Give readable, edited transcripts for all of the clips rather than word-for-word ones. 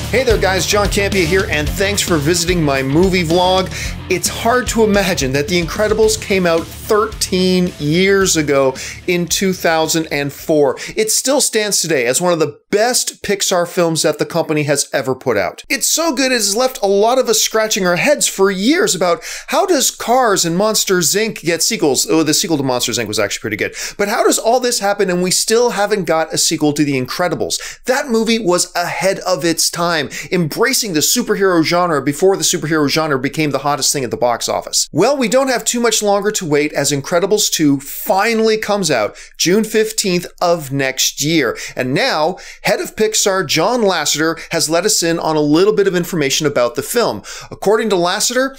Hey there guys, John Campea here, and thanks for visiting my movie vlog. It's hard to imagine that The Incredibles came out 13 years ago in 2004. It still stands today as one of the best Pixar films that the company has ever put out. It's so good it has left a lot of us scratching our heads for years about how does Cars and Monsters, Inc. get sequels? Oh, the sequel to Monsters, Inc. was actually pretty good. But how does all this happen and we still haven't got a sequel to The Incredibles? That movie was ahead of its time, embracing the superhero genre before the superhero genre became the hottest thing at the box office. Well, we don't have too much longer to wait as Incredibles 2 finally comes out June 15th of next year. And now, head of Pixar John Lasseter has let us in on a little bit of information about the film. According to Lasseter,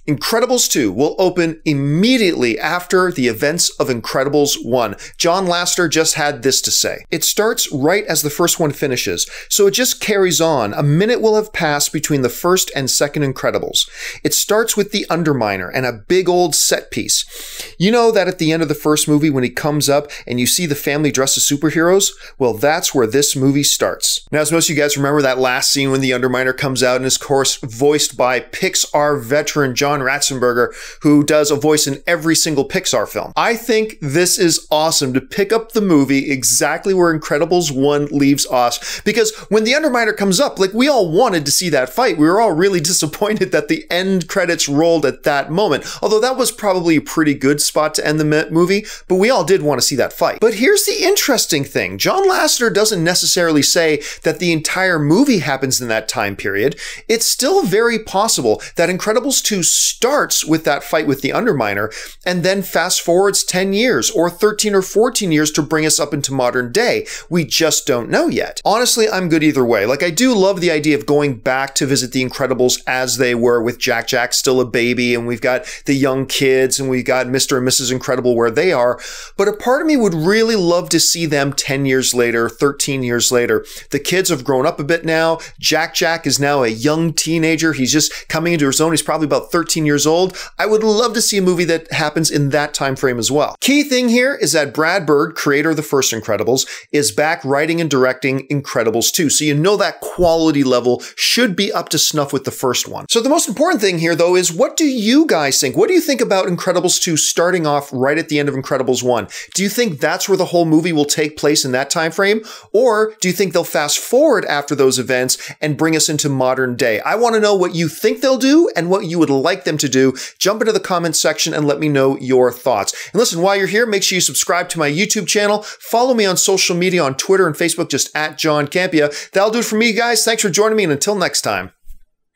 Incredibles 2 will open immediately after the events of Incredibles 1. John Lasseter just had this to say. It starts right as the first one finishes, so it just carries on. A minute will have passed between the first and second Incredibles. It starts with the underminer and a big old set piece. You know that at the end of the first movie when he comes up and you see the family dressed as superheroes? Well, that's where this movie starts. Now, as most of you guys remember that last scene when the underminer comes out and is, of course, voiced by Pixar veteran John Ratzenberger, who does a voice in every single Pixar film. I think this is awesome to pick up the movie exactly where Incredibles 1 leaves off, because when the underminer comes up, like, we all wanted to see that fight. We were all really disappointed that the end credits rolled at that moment, although that was probably a pretty good spot to end the movie, but we all did want to see that fight. But here's the interesting thing. John Lasseter doesn't necessarily say that the entire movie happens in that time period. It's still very possible that Incredibles 2 starts with that fight with the underminer and then fast forwards 10 years or 13 or 14 years to bring us up into modern day. We just don't know yet. Honestly, I'm good either way. Like, I do love the idea of going back to visit the Incredibles as they were, with Jack still a baby, and we've got the young kids, and we've got Mr. and Mrs. Incredible where they are. But a part of me would really love to see them 10 years later, 13 years later. The kids have grown up a bit now. Jack is now a young teenager. He's just coming into his own. He's probably about 13 years old. I would love to see a movie that happens in that time frame as well. Key thing here is that Brad Bird, creator of the first Incredibles, is back writing and directing Incredibles 2. So you know that quality level should be up to snuff with the first one. So the most important thing here, though, is what do you guys think? What do you think about Incredibles 2 starting off right at the end of Incredibles 1? Do you think that's where the whole movie will take place in that time frame? Or do you think they'll fast forward after those events and bring us into modern day? I want to know what you think they'll do and what you would like them to do. Jump into the comments section and let me know your thoughts. And listen, while you're here, make sure you subscribe to my YouTube channel. Follow me on social media on Twitter and Facebook, just at John Campea. That'll do it for me, guys. Thanks for joining me, and until next time,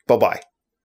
bye-bye.